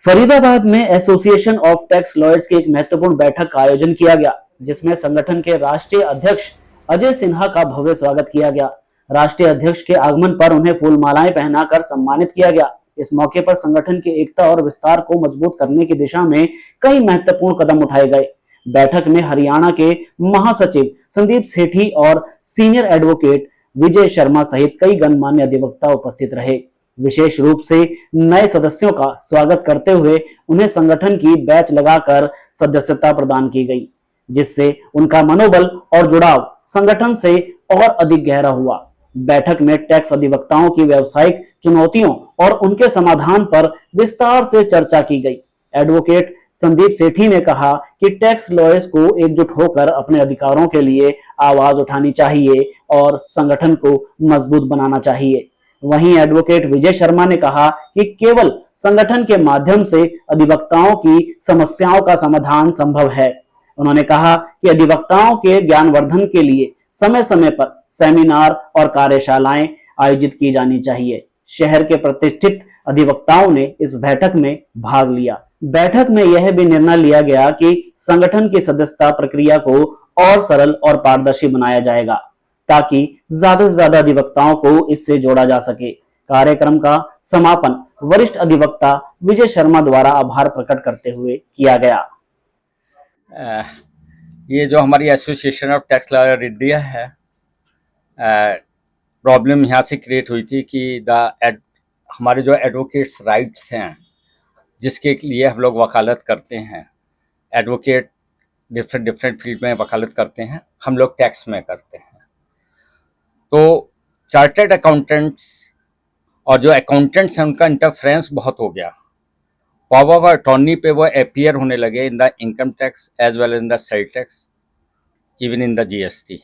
फरीदाबाद में association of tax lawyers की एक महत्वपूर्ण बैठक का आयोजन किया गया, जिसमें संगठन के राष्ट्रीय अध्यक्ष अजय सिन्हा का भव्य स्वागत किया गया। राष्ट्रीय अध्यक्ष के आगमन पर उन्हें फूल मालाएं पहनाकर सम्मानित किया गया। इस मौके पर संगठन की एकता और विस्तार को मजबूत करने की दिशा में कई महत्वपूर्ण कदम उठाए गए। बैठक में हरियाणा के महासचिव संदीप सेठी और सीनियर एडवोकेट विजय शर्मा सहित कई गणमान्य अधिवक्ता उपस्थित रहे। विशेष रूप से नए सदस्यों का स्वागत करते हुए उन्हें संगठन की बैच लगाकर सदस्यता प्रदान की गई, जिससे उनका मनोबल और जुड़ाव संगठन से और अधिक गहरा हुआ। बैठक में टैक्स अधिवक्ताओं की व्यावसायिक चुनौतियों और उनके समाधान पर विस्तार से चर्चा की गई। एडवोकेट संदीप सेठी ने कहा कि टैक्स लॉयर्स को एकजुट होकर अपने अधिकारों के लिए आवाज उठानी चाहिए और संगठन को मजबूत बनाना चाहिए। वहीं एडवोकेट विजय शर्मा ने कहा कि केवल संगठन के माध्यम से अधिवक्ताओं की समस्याओं का समाधान संभव है। उन्होंने कहा कि अधिवक्ताओं के ज्ञानवर्धन के लिए समय समय पर सेमिनार और कार्यशालाएं आयोजित की जानी चाहिए। शहर के प्रतिष्ठित अधिवक्ताओं ने इस बैठक में भाग लिया। बैठक में यह भी निर्णय लिया गया कि संगठन की सदस्यता प्रक्रिया को और सरल और पारदर्शी बनाया जाएगा, ताकि ज्यादा से ज्यादा अधिवक्ताओं को इससे जोड़ा जा सके। कार्यक्रम का समापन वरिष्ठ अधिवक्ता विजय शर्मा द्वारा आभार प्रकट करते हुए किया गया। ये जो हमारी association of tax lawyer India है, प्रॉब्लम यहाँ से क्रिएट हुई थी कि हमारे जो एडवोकेट्स राइट्स हैं, जिसके लिए हम लोग वकालत करते हैं, एडवोकेट डिफरेंट फील्ड में वकालत करते हैं, हम लोग टैक्स में करते हैं। तो चार्टर्ड अकाउंटेंट्स और जो अकाउंटेंट्स हैं उनका इंटरफ्रेंस बहुत हो गया। पावर ऑफ अटॉर्नी पे वो अपीयर होने लगे in the income tax as well in the sale tax, even in the GST.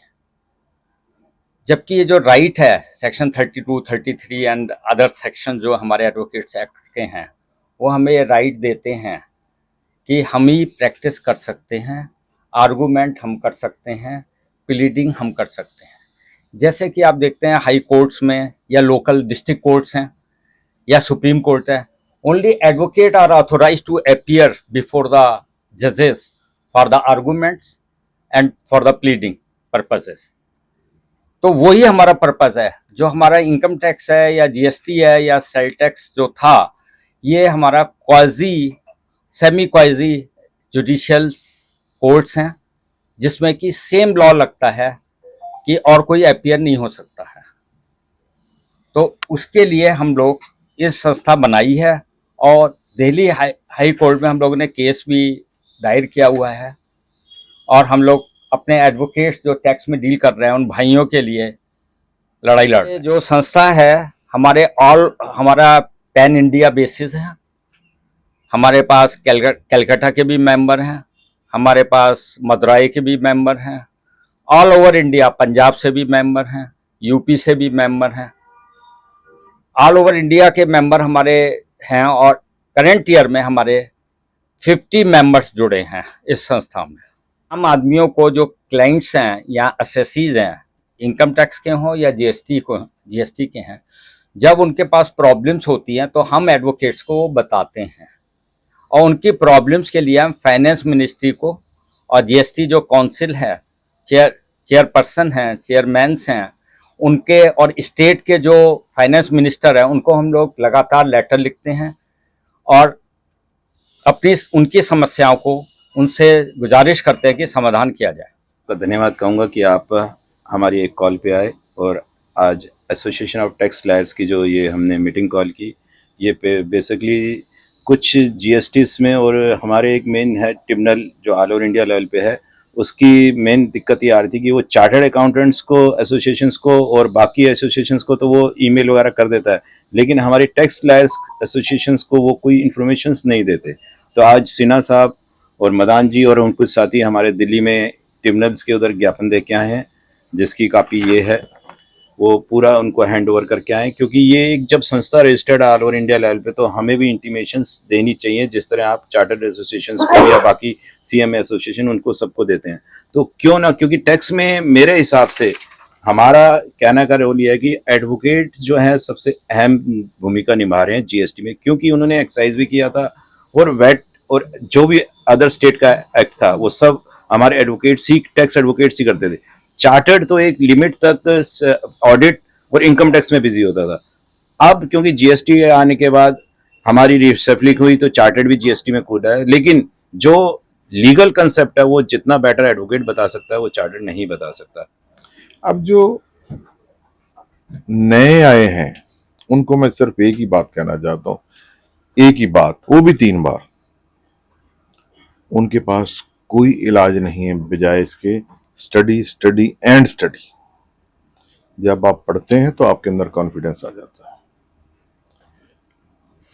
जबकि ये जो राइट है सेक्शन 32, 33 एंड अदर सेक्शन जो हमारे एडवोकेट्स एक्ट के हैं, वो हमें ये राइट देते हैं कि हम ही प्रैक्टिस कर सकते हैं, आर्गूमेंट हम कर सकते हैं, प्लीडिंग हम कर सकते हैं। जैसे कि आप देखते हैं हाई कोर्ट्स में या लोकल डिस्ट्रिक्ट कोर्ट्स हैं या सुप्रीम कोर्ट है, only advocate are authorised to appear before the जजेस for the arguments and for the pleading purposes. तो वही हमारा पर्पस है। जो हमारा इनकम टैक्स है या जीएसटी है या सेल टैक्स जो था, ये हमारा सेमी क्वाजी जुडिशियल कोर्ट्स हैं, जिसमें कि सेम लॉ लगता है कि और कोई अपीयर नहीं हो सकता है। तो उसके लिए हम लोग इस संस्था बनाई है और दिल्ली हाई कोर्ट में हम लोगों ने केस भी दायर किया हुआ है। और हम लोग अपने एडवोकेट्स जो टैक्स में डील कर रहे हैं उन भाइयों के लिए लड़ाई लड़ रहे हैं। जो संस्था है हमारा पैन इंडिया बेसिस है। हमारे पास कलकत्ता के भी मेंबर हैं, हमारे पास मदुरई के भी मेंबर हैं, ऑल ओवर इंडिया, पंजाब से भी मेंबर हैं, यूपी से भी मेंबर हैं, ऑल ओवर इंडिया के मेंबर हमारे हैं। और करंट ईयर में हमारे 50 मेंबर्स जुड़े हैं इस संस्था में। आम आदमियों को जो क्लाइंट्स हैं या असेसीज हैं, इनकम टैक्स के हों या जीएसटी के हैं, जब उनके पास प्रॉब्लम्स होती हैं तो हम एडवोकेट्स को बताते हैं और उनकी प्रॉब्लम्स के लिए हम फाइनेंस मिनिस्ट्री को और जीएसटी जो काउंसिल है, चेयरपर्सन हैं, चेयरमैन्स हैं, उनके और स्टेट के जो फाइनेंस मिनिस्टर हैं, उनको हम लोग लगातार लेटर लिखते हैं और उनकी समस्याओं को उनसे गुजारिश करते हैं कि समाधान किया जाए। तो धन्यवाद कहूँगा कि आप हमारी एक कॉल पे आए और आज एसोसिएशन ऑफ टैक्स लॉयर्स की जो ये हमने मीटिंग कॉल की, ये पे बेसिकली कुछ जीएसटीज में और हमारे एक मेन है ट्रिब्यूनल जो ऑल ओवर इंडिया लेवल पे है, उसकी मेन दिक्कत ये आ रही थी कि वो चार्टर्ड अकाउंटेंट्स को, एसोसिएशंस को और बाकी एसोसिएशंस को तो वो ईमेल वगैरह कर देता है, लेकिन हमारी टैक्स लॉयर्स एसोसिएशंस को वो कोई इन्फॉर्मेशंस नहीं देते। तो आज सिन्हा साहब और मदान जी और उन कुछ साथी हमारे दिल्ली में ट्रिब्यूनल्स के उधर ज्ञापन दे के आए हैं, जिसकी कापी ये है, वो पूरा उनको हैंड ओवर करके आए। क्योंकि ये एक जब संस्था registered all over India level पे, तो हमें भी इंटीमेशंस देनी चाहिए, जिस तरह आप चार्टर्ड एसोसिएशंस को या बाकी सीएमए एसोसिएशन उनको सबको देते हैं। तो क्यों ना, क्योंकि टैक्स में मेरे हिसाब से हमारा कहने का रोल ये है कि एडवोकेट जो है सबसे अहम भूमिका निभा रहे हैं जीएसटी में, क्योंकि उन्होंने एक्साइज भी किया था और वैट और जो भी अदर स्टेट का एक्ट था वो सब हमारे एडवोकेट्स ही, टैक्स एडवोकेट्स ही करते थे। चार्टर्ड तो एक लिमिट तक ऑडिट और इनकम टैक्स में बिजी होता था। अब क्योंकि जीएसटी आने के बाद हमारी रिसफलिंग हुई तो चार्टर्ड भी जीएसटी में कूदा है, लेकिन जो लीगल कंसेप्ट है वो जितना बेटर एडवोकेट बता सकता है वो चार्टर्ड नहीं बता सकता। अब जो नए आए हैं उनको मैं सिर्फ एक ही बात कहना चाहता हूं, एक ही बात, वो भी 3 बार। उनके पास कोई इलाज नहीं है बजाय इसके स्टडी स्टडी एंड स्टडी। जब आप पढ़ते हैं तो आपके अंदर कॉन्फिडेंस आ जाता है।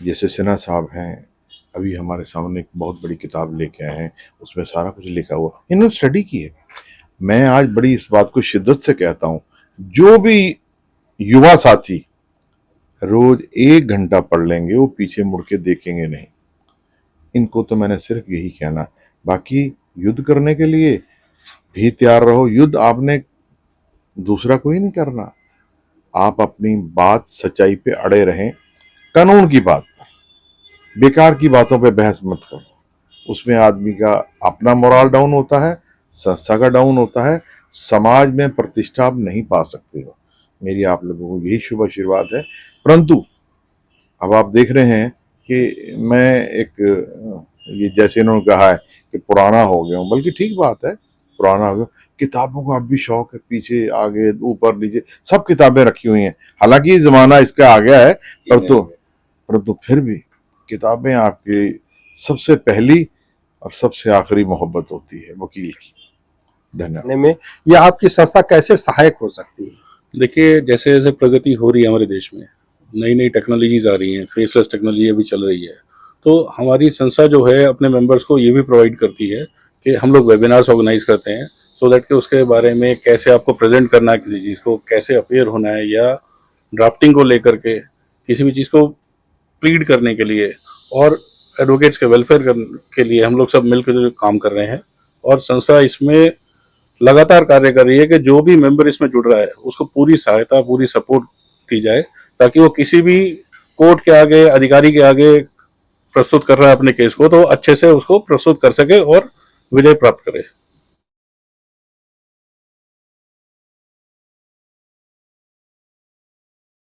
जैसे सिन्हा साहब हैं, अभी हमारे सामने एक बहुत बड़ी किताब लेके आए हैं, उसमें सारा कुछ लिखा हुआ, इन्होंने स्टडी की है। मैं आज बड़ी इस बात को शिद्दत से कहता हूं, जो भी युवा साथी रोज 1 घंटा पढ़ लेंगे वो पीछे मुड़ के देखेंगे नहीं। इनको तो मैंने सिर्फ यही कहना। बाकी युद्ध करने के लिए भी तैयार रहो। युद्ध आपने दूसरा कोई नहीं करना, आप अपनी बात सच्चाई पे अड़े रहें, कानून की बात पर। बेकार की बातों पे बहस मत करो, उसमें आदमी का अपना मोरल डाउन होता है, संस्था का डाउन होता है, समाज में प्रतिष्ठा आप नहीं पा सकते हो। मेरी आप लोगों को यही शुभ आशीर्वाद है। परंतु अब आप देख रहे हैं कि मैं एक ये जैसे इन्होंने कहा है कि पुराना हो गया हूं, बल्कि ठीक बात है, पुराना हो गया। किताबों का अब भी शौक है, पीछे आगे ऊपर नीचे सब किताबें रखी हुई हैं। हालांकि ये जमाना इसका आ गया है, परंतु फिर भी किताबें आपकी सबसे पहली और सबसे आखिरी मोहब्बत होती है वकील की। धन्यवाद। में यह आपकी संस्था कैसे सहायक हो सकती है? देखिए, जैसे जैसे प्रगति हो रही है हमारे देश में, नई नई टेक्नोलॉजीज आ रही हैं, फेसलेस टेक्नोलॉजी अभी चल रही है, तो हमारी संस्था जो है अपने मेंबर्स को ये भी प्रोवाइड करती है कि हम लोग वेबिनार्स ऑर्गेनाइज करते हैं, सो दैट कि उसके बारे में कैसे आपको प्रेजेंट करना है किसी चीज़ को, कैसे अपेयर होना है, या ड्राफ्टिंग को लेकर के किसी भी चीज़ को प्लीड करने के लिए और एडवोकेट्स के वेलफेयर के लिए हम लोग सब मिलकर जो काम कर रहे हैं। और संस्था इसमें लगातार कार्य कर रही है कि जो भी मेंबर इसमें जुड़ रहा है उसको पूरी सहायता, पूरी सपोर्ट दी जाए, ताकि वो किसी भी कोर्ट के आगे, अधिकारी के आगे प्रस्तुत कर रहा है अपने केस को, तो अच्छे से उसको प्रस्तुत कर सके और विजय प्राप्त करे।